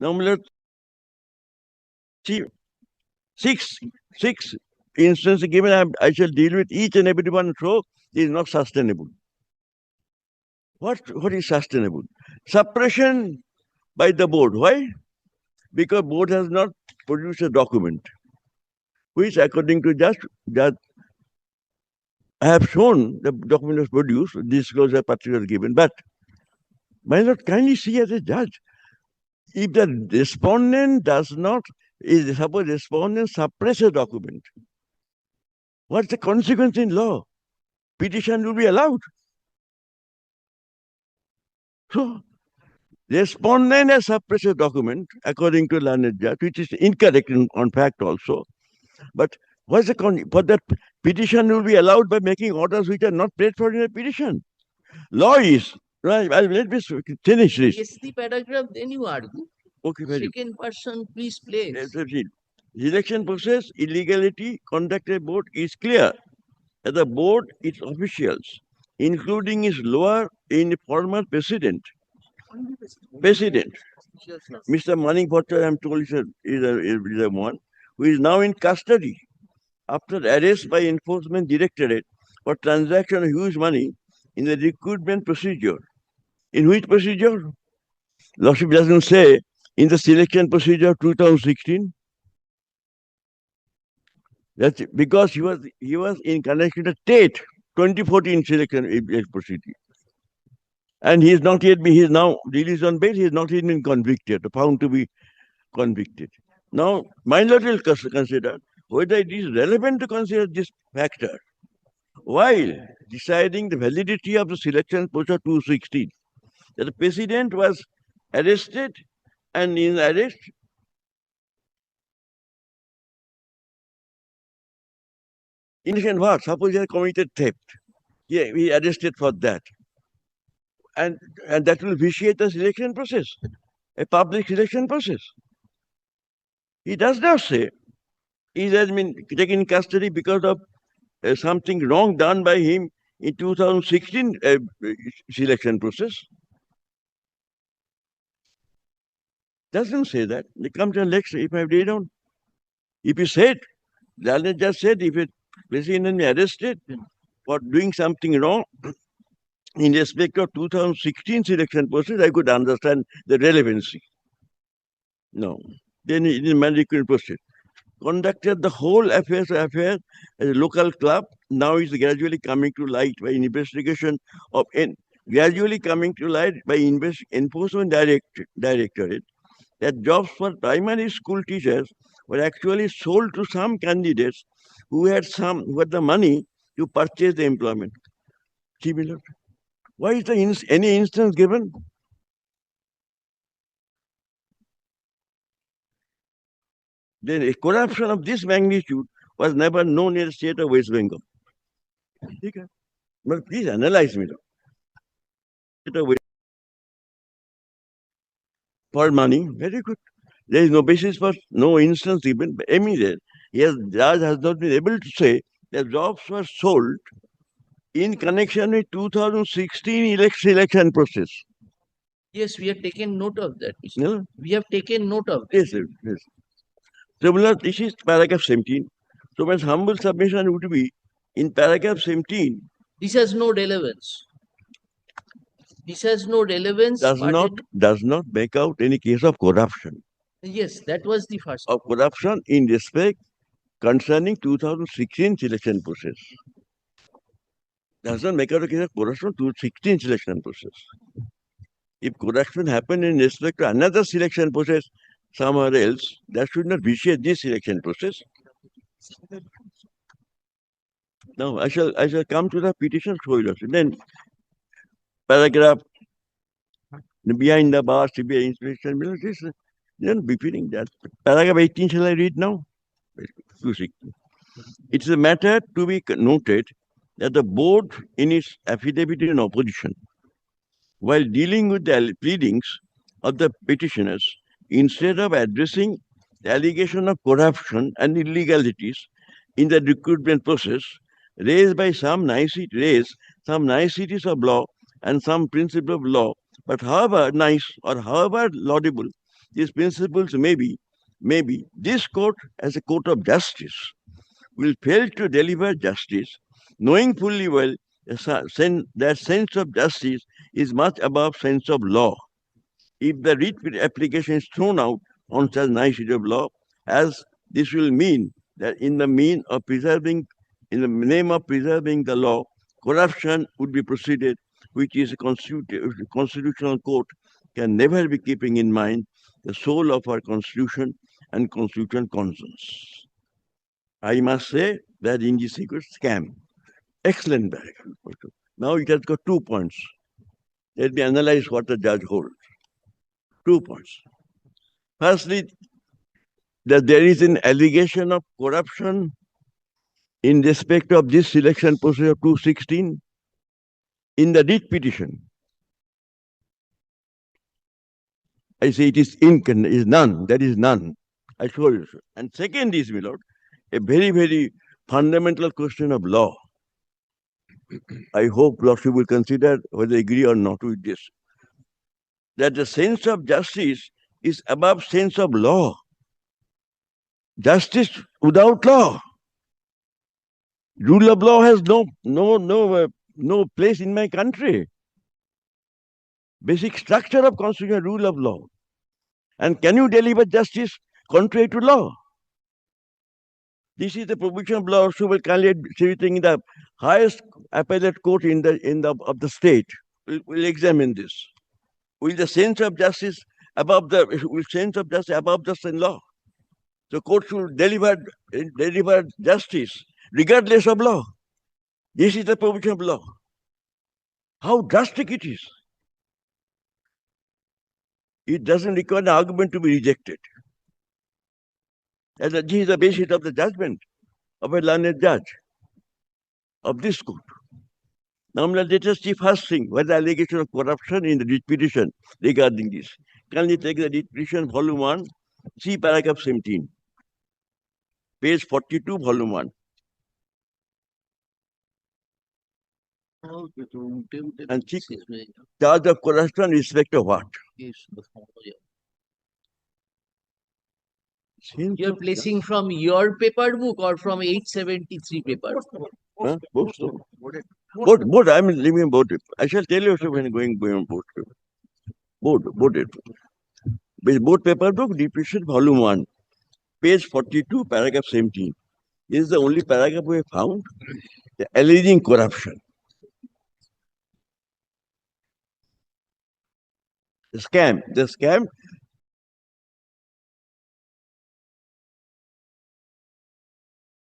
Now let's see six instances given. I shall deal with each and every one. So is not sustainable. What is sustainable? Suppression by the board. Why? Because board has not produced a document, which according to judge I have shown the document was produced, disclosure particular given, but my lord, kindly see as a judge, if the respondent does not, suppose respondent suppress a document, what's the consequence in law? Petition will be allowed. So, respondent has suppressed a document according to learned judge, which is incorrect on fact also. But what's the for that petition will be allowed by making orders which are not prayed for in a petition. Law is right. Let me finish this. Yes, the paragraph, then you argue. Okay, very good. Second person, please place. Election process, illegality, conducted board is clear. That the board, its officials, including its lower in former president, Mr. Manning Potter, I'm told is a one, who is now in custody after arrest by enforcement directorate for transaction of huge money in the recruitment procedure. In which procedure? Lordship doesn't say in the selection procedure of 2016. That's because he was in connection with TATE 2014 selection procedure. And he is not yet he is now released on bail, he is not yet been convicted, found to be convicted. Now, my lord will consider whether it is relevant to consider this factor while deciding the validity of the selection procedure 216. That the president was arrested and in arrest innocent what? Suppose he had committed theft. Yeah, he arrested for that. And that will vitiate the selection process, a public selection process. He does not say he has been taken in custody because of something wrong done by him in 2016 selection process. Doesn't say that. They come to the next, if I read on. If he said, Lalne just said, if a president is arrested for doing something wrong in respect of 2016 selection process, I could understand the relevancy. No. Then it is mandatory process. Conducted the whole affair as a local club. Now is gradually coming to light by investigation of gradually coming to light by enforcement directorate that jobs for primary school teachers were actually sold to some candidates who had the money to purchase the employment. Similar. Why is any instance given? Then a corruption of this magnitude was never known in the state of West Bengal. Okay. But please analyze me. For money, very good. There is no basis for no instance given. I mean, judge has not been able to say that jobs were sold in connection with 2016 election process. Yes, we have taken note of that. No? We have taken note of that. Yes. Similar, this is paragraph 17. So my humble submission would be in paragraph 17. This has no relevance. This has no relevance. Does not make out any case of corruption. Yes, that was the first. Of corruption in respect concerning 2016 selection process. Does not make out a case of corruption 2016 selection process. If corruption happened in respect to another selection process somewhere else, that should not vitiate this selection process. Now I shall come to the petition spoilers. Then paragraph behind the bar CBI inspection, this befitting that. Paragraph 18 shall I read now? It is a matter to be noted that the board in its affidavit in opposition, while dealing with the pleadings of the petitioners, instead of addressing the allegation of corruption and illegalities in the recruitment process raised some niceties of law and some principle of law, but however nice or however laudable these principles may be this court as a court of justice will fail to deliver justice, knowing fully well that sense of justice is much above sense of law. If the writ application is thrown out on such nicety of law, as this will mean that in the name of preserving the law, corruption would be proceeded, which is a constitutional court can never be keeping in mind the soul of our constitution and constitutional conscience. I must say that in this secret scam, excellent paragraph. Now it has got 2 points. Let me analyze what the judge holds. 2 points. Firstly, that there is an allegation of corruption in respect of this selection procedure 216 in the writ petition. I say it is none. There is none. I show you. And second is, my lord, a very, very fundamental question of law. I hope Lordship will consider whether agree or not with this. That the sense of justice is above sense of law. Justice without law. Rule of law has no place in my country. Basic structure of constitution, rule of law. And can you deliver justice contrary to law? This is the provision of law. So will kindly sitting in the highest appellate court of the state. Will examine this. Will the sense of justice above the law? The court should deliver justice regardless of law. This is the provision of law. How drastic it is. It doesn't require an argument to be rejected. This is the basis of the judgment of a learned judge of this court. Now let us see first thing, what the allegation of corruption in the writ petition regarding this. Can you take the writ petition, volume 1, see paragraph 17, page 42, volume 1. And see charge of corruption in respect of what? You're placing from your paper book or from 873 paper? Huh? Both. Both. I'm leaving both. I shall tell you when going on both. Both paper book, depression, volume 1, page 42, paragraph 17. This is the only paragraph we have found. The alleging corruption. The scam